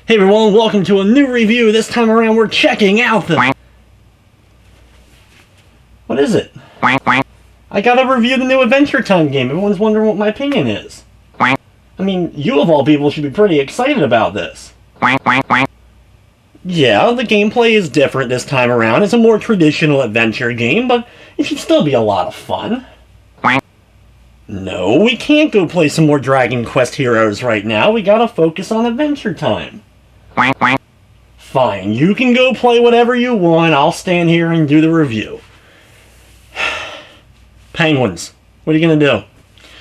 Hey everyone, welcome to a new review. This time around we're checking out the... What is it? I gotta review the new Adventure Time game. Everyone's wondering what my opinion is. I mean, you of all people should be pretty excited about this. Yeah, the gameplay is different this time around. It's a more traditional adventure game, but it should still be a lot of fun. No, we can't go play some more Dragon Quest Heroes right now. We gotta focus on Adventure Time. Fine, you can go play whatever you want. I'll stand here and do the review. Penguins, what are you gonna do?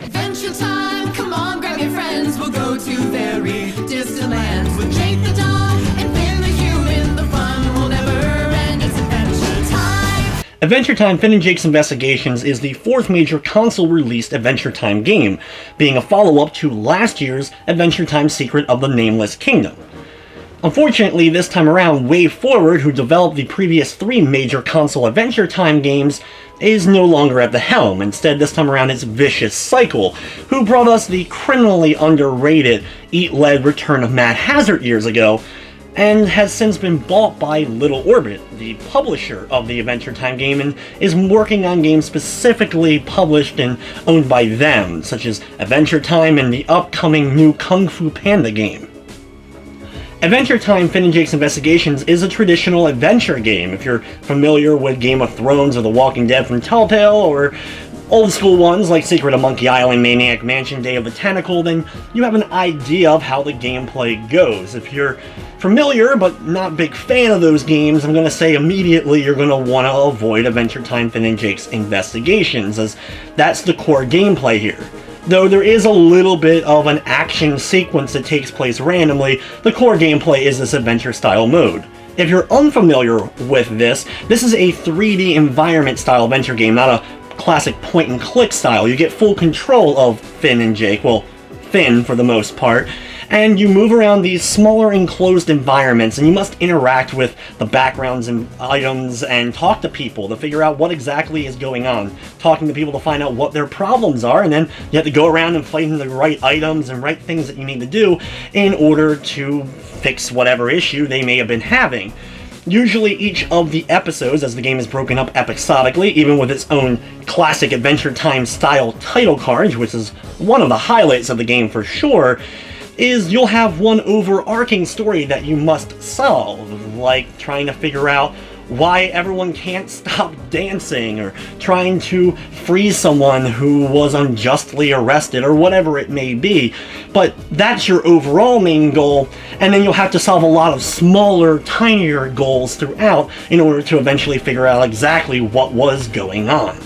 Adventure time, come on, grab your friends. We'll go to very distant lands with Jake the dog and Finn the human. The fun will never end. It's Adventure Time. Adventure Time Finn and Jake's Investigations is the fourth major console-released Adventure Time game, being a follow-up to last year's Adventure Time Secret of the Nameless Kingdom. Unfortunately, this time around, WayForward, who developed the previous three major console Adventure Time games, is no longer at the helm. Instead, this time around, it's Vicious Cycle, who brought us the criminally underrated Eat-led Return of Mad Hazard years ago, and has since been bought by Little Orbit, the publisher of the Adventure Time game, and is working on games specifically published and owned by them, such as Adventure Time and the upcoming new Kung Fu Panda game. Adventure Time Finn and Jake's Investigations is a traditional adventure game. If you're familiar with Game of Thrones or The Walking Dead from Telltale, or old school ones like Secret of Monkey Island, Maniac Mansion, Day of the Tentacle, then you have an idea of how the gameplay goes. If you're familiar but not a big fan of those games, I'm going to say immediately you're going to want to avoid Adventure Time Finn and Jake's Investigations, as that's the core gameplay here. Though there is a little bit of an action sequence that takes place randomly, the core gameplay is this adventure-style mode. If you're unfamiliar with this is a 3D environment-style adventure game, not a classic point-and-click style. You get full control of Finn and Jake, well, Finn for the most part, and you move around these smaller enclosed environments, and you must interact with the backgrounds and items and talk to people to figure out what exactly is going on. Talking to people to find out what their problems are, and then you have to go around and find the right items and right things that you need to do in order to fix whatever issue they may have been having. Usually each of the episodes, as the game is broken up episodically, even with its own classic Adventure Time style title card, which is one of the highlights of the game for sure, is you'll have one overarching story that you must solve, like trying to figure out why everyone can't stop dancing, or trying to free someone who was unjustly arrested, or whatever it may be. But that's your overall main goal, and then you'll have to solve a lot of smaller, tinier goals throughout in order to eventually figure out exactly what was going on.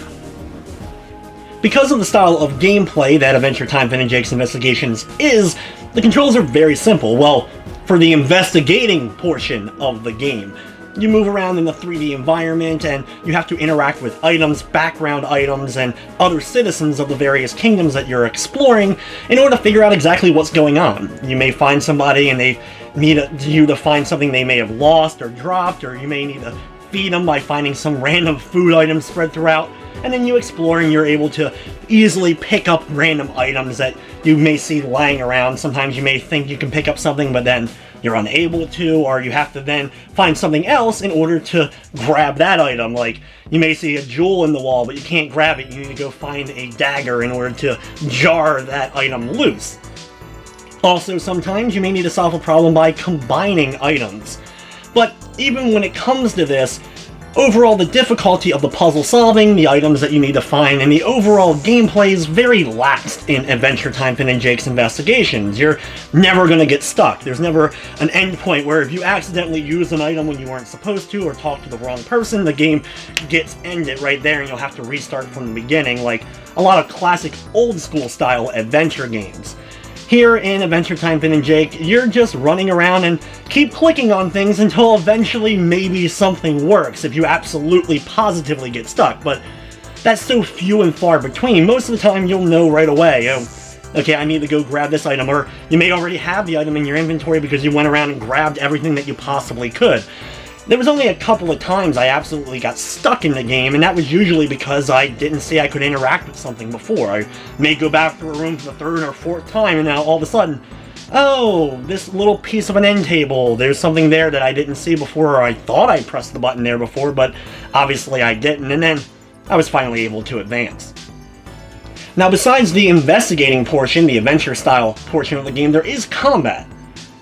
Because of the style of gameplay that Adventure Time Finn and Jake's Investigations is, the controls are very simple. Well, for the investigating portion of the game, you move around in the 3D environment, and you have to interact with items, background items, and other citizens of the various kingdoms that you're exploring in order to figure out exactly what's going on. You may find somebody and they need you to find something they may have lost or dropped, or you may need to feed them by finding some random food items spread throughout. And then you explore and you're able to easily pick up random items that you may see lying around. Sometimes you may think you can pick up something, but then you're unable to, or you have to then find something else in order to grab that item. Like, you may see a jewel in the wall, but you can't grab it. You need to go find a dagger in order to jar that item loose. Also, sometimes you may need to solve a problem by combining items. But even when it comes to this, overall, the difficulty of the puzzle solving, the items that you need to find, and the overall gameplay is very lax in Adventure Time Finn and Jake's Investigations. You're never going to get stuck. There's never an end point where if you accidentally use an item when you weren't supposed to, or talk to the wrong person, the game gets ended right there and you'll have to restart from the beginning, like a lot of classic old school style adventure games. Here in Adventure Time Finn and Jake, you're just running around and keep clicking on things until eventually maybe something works if you absolutely positively get stuck, but that's so few and far between. Most of the time you'll know right away, okay, I need to go grab this item, or you may already have the item in your inventory because you went around and grabbed everything that you possibly could. There was only a couple of times I absolutely got stuck in the game, and that was usually because I didn't see I could interact with something before. I may go back to a room for the third or fourth time, and now all of a sudden, oh, this little piece of an end table, there's something there that I didn't see before, or I thought I pressed the button there before, but obviously I didn't, and then I was finally able to advance. Now, besides the investigating portion, the adventure-style portion of the game, there is combat.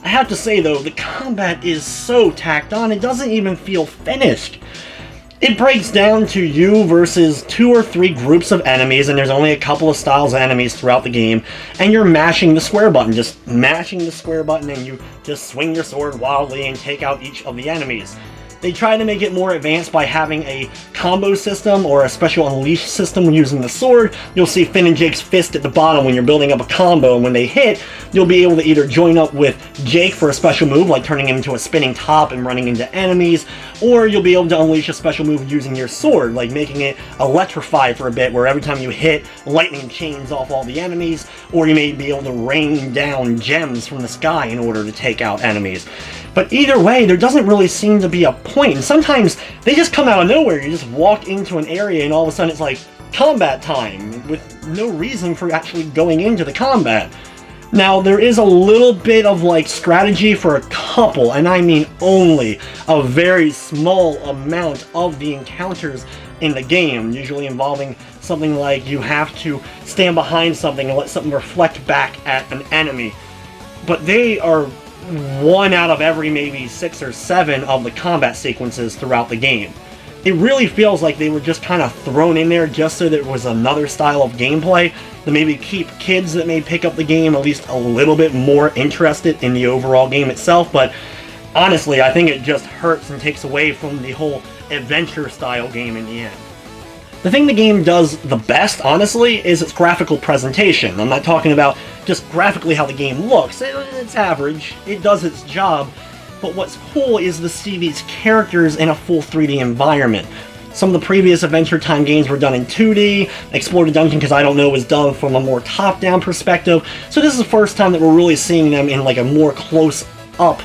I have to say, though, the combat is so tacked on, it doesn't even feel finished. It breaks down to you versus 2 or 3 groups of enemies, and there's only a couple of styles of enemies throughout the game, and you're mashing the square button, just mashing the square button, and you just swing your sword wildly and take out each of the enemies. They try to make it more advanced by having a combo system or a special unleash system when using the sword. You'll see Finn and Jake's fist at the bottom when you're building up a combo, and when they hit, you'll be able to either join up with Jake for a special move, like turning him into a spinning top and running into enemies, or you'll be able to unleash a special move using your sword, like making it electrify for a bit, where every time you hit, lightning chains off all the enemies, or you may be able to rain down gems from the sky in order to take out enemies. But either way, there doesn't really seem to be a point, and sometimes they just come out of nowhere. You just walk into an area and all of a sudden it's like combat time, with no reason for actually going into the combat. Now, there is a little bit of like strategy for a couple, and I mean only a very small amount of the encounters in the game, usually involving something like you have to stand behind something and let something reflect back at an enemy. But they are 1 out of every maybe 6 or 7 of the combat sequences throughout the game. It really feels like they were just kind of thrown in there just so there was another style of gameplay to maybe keep kids that may pick up the game at least a little bit more interested in the overall game itself, but honestly, I think it just hurts and takes away from the whole adventure style game in the end. The thing the game does the best, honestly, is its graphical presentation. I'm not talking about just graphically how the game looks. It's average, it does its job, but what's cool is to see these characters in a full 3D environment. Some of the previous Adventure Time games were done in 2D, Explore the Dungeon, because I don't know, was done from a more top-down perspective, so this is the first time that we're really seeing them in like a more close-up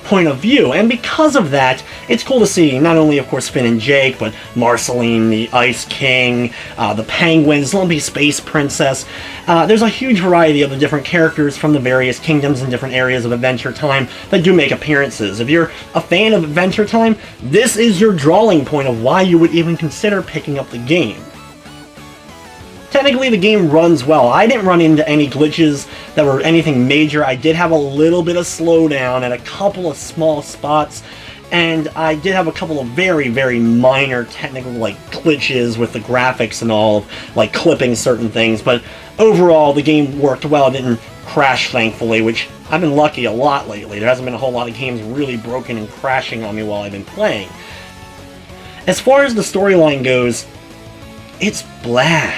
point of view, and because of that, it's cool to see not only, of course, Finn and Jake, but Marceline, the Ice King, the Penguins, Lumpy Space Princess. There's a huge variety of the different characters from the various kingdoms and different areas of Adventure Time that do make appearances. If you're a fan of Adventure Time, this is your drawing point of why you would even consider picking up the game. Technically, the game runs well. I didn't run into any glitches that were anything major. I did have a little bit of slowdown at a couple of small spots, and I did have a couple of very, very minor technical like glitches with the graphics and all, like clipping certain things, but overall the game worked well. It didn't crash, thankfully, which I've been lucky a lot lately. There hasn't been a whole lot of games really broken and crashing on me while I've been playing. As far as the storyline goes, it's blah.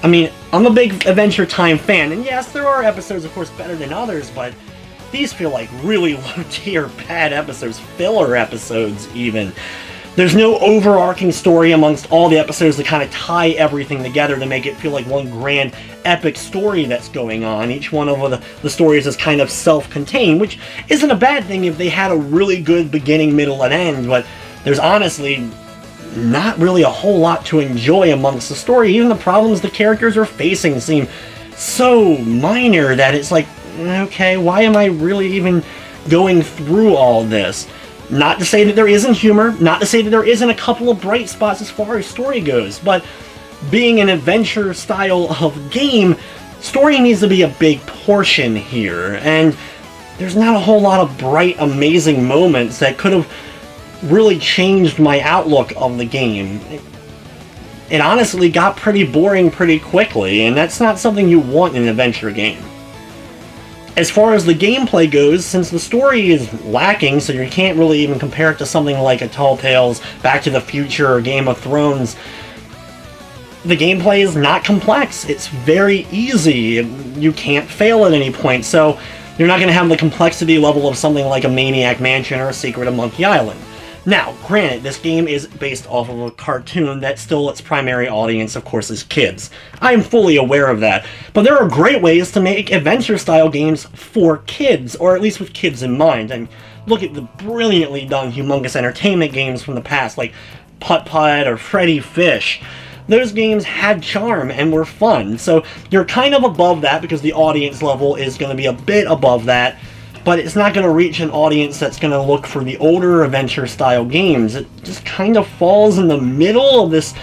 I mean, I'm a big Adventure Time fan, and yes, there are episodes, of course, better than others, but these feel like really low-tier bad episodes, filler episodes, even. There's no overarching story amongst all the episodes to kind of tie everything together to make it feel like one grand, epic story that's going on. Each one of the stories is kind of self-contained, which isn't a bad thing if they had a really good beginning, middle, and end, but there's honestly not really a whole lot to enjoy amongst the story. Even the problems the characters are facing seem so minor that it's like, okay, why am I really even going through all this? Not to say that there isn't humor, not to say that there isn't a couple of bright spots as far as story goes, but being an adventure style of game, story needs to be a big portion here, and there's not a whole lot of bright, amazing moments that could have really changed my outlook of the game. It honestly got pretty boring pretty quickly, and that's not something you want in an adventure game. As far as the gameplay goes, since the story is lacking, so you can't really even compare it to something like a Tall Tales, Back to the Future, or Game of Thrones, the gameplay is not complex. It's very easy. You can't fail at any point, so you're not going to have the complexity level of something like a Maniac Mansion or a Secret of Monkey Island. Now, granted, this game is based off of a cartoon that still its primary audience, of course, is kids. I am fully aware of that, but there are great ways to make adventure-style games for kids, or at least with kids in mind. And look at the brilliantly done humongous entertainment games from the past, like Putt Putt or Freddy Fish. those games had charm and were fun. So you're kind of above that because the audience level is going to be a bit above that, but it's not going to reach an audience that's going to look for the older adventure-style games. It just kind of falls in the middle of this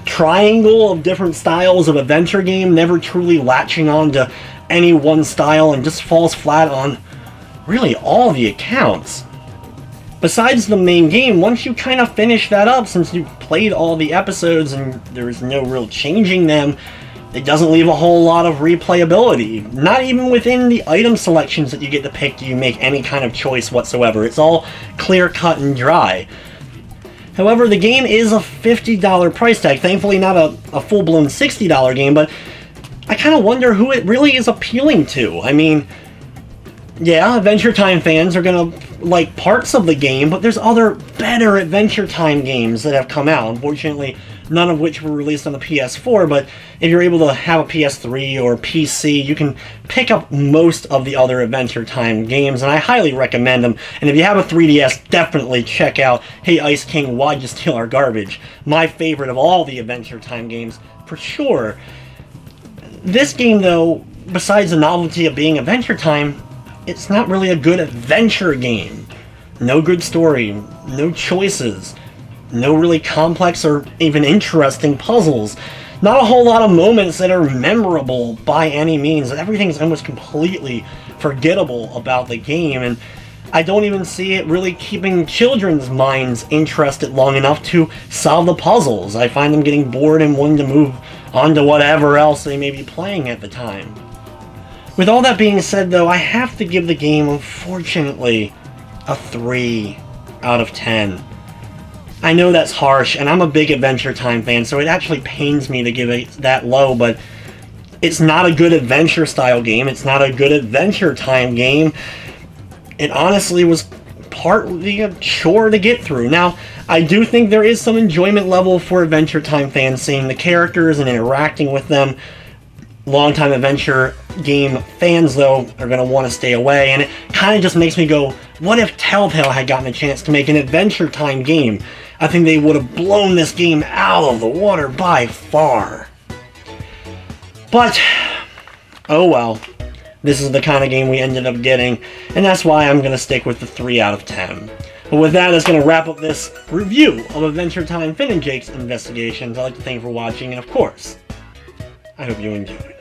triangle of different styles of adventure game, never truly latching on to any one style, and just falls flat on really all the accounts. Besides the main game, once you kind of finish that up, since you played all the episodes and there's no real changing them, it doesn't leave a whole lot of replayability. Not even within the item selections that you get to pick do you make any kind of choice whatsoever. It's all clear-cut and dry. However, the game is a $50 price tag. Thankfully not a full-blown $60 game, but I kind of wonder who it really is appealing to. I mean, yeah, Adventure Time fans are going to like parts of the game, but there's other better Adventure Time games that have come out. Unfortunately, none of which were released on the PS4, but if you're able to have a PS3 or PC, you can pick up most of the other Adventure Time games, and I highly recommend them. And if you have a 3DS, definitely check out Hey Ice King, Why'd You Steal Our Garbage? My favorite of all the Adventure Time games, for sure. This game, though, besides the novelty of being Adventure Time, it's not really a good adventure game. No good story, no choices, no really complex or even interesting puzzles. Not a whole lot of moments that are memorable by any means. Everything's almost completely forgettable about the game, and I don't even see it really keeping children's minds interested long enough to solve the puzzles. I find them getting bored and wanting to move on to whatever else they may be playing at the time. With all that being said, though, I have to give the game, unfortunately, a 3 out of 10. I know that's harsh, and I'm a big Adventure Time fan, so it actually pains me to give it that low, but it's not a good adventure-style game. It's not a good Adventure Time game. It honestly was partly a chore to get through. Now, I do think there is some enjoyment level for Adventure Time fans, seeing the characters and interacting with them. Longtime adventure game fans, though, are going to want to stay away, and it kind of just makes me go, what if Telltale had gotten a chance to make an Adventure Time game? I think they would have blown this game out of the water by far. But, oh well. This is the kind of game we ended up getting, and that's why I'm going to stick with the 3 out of 10. But with that, that's going to wrap up this review of Adventure Time Finn and Jake's Investigations. I'd like to thank you for watching, and of course, I hope you enjoyed.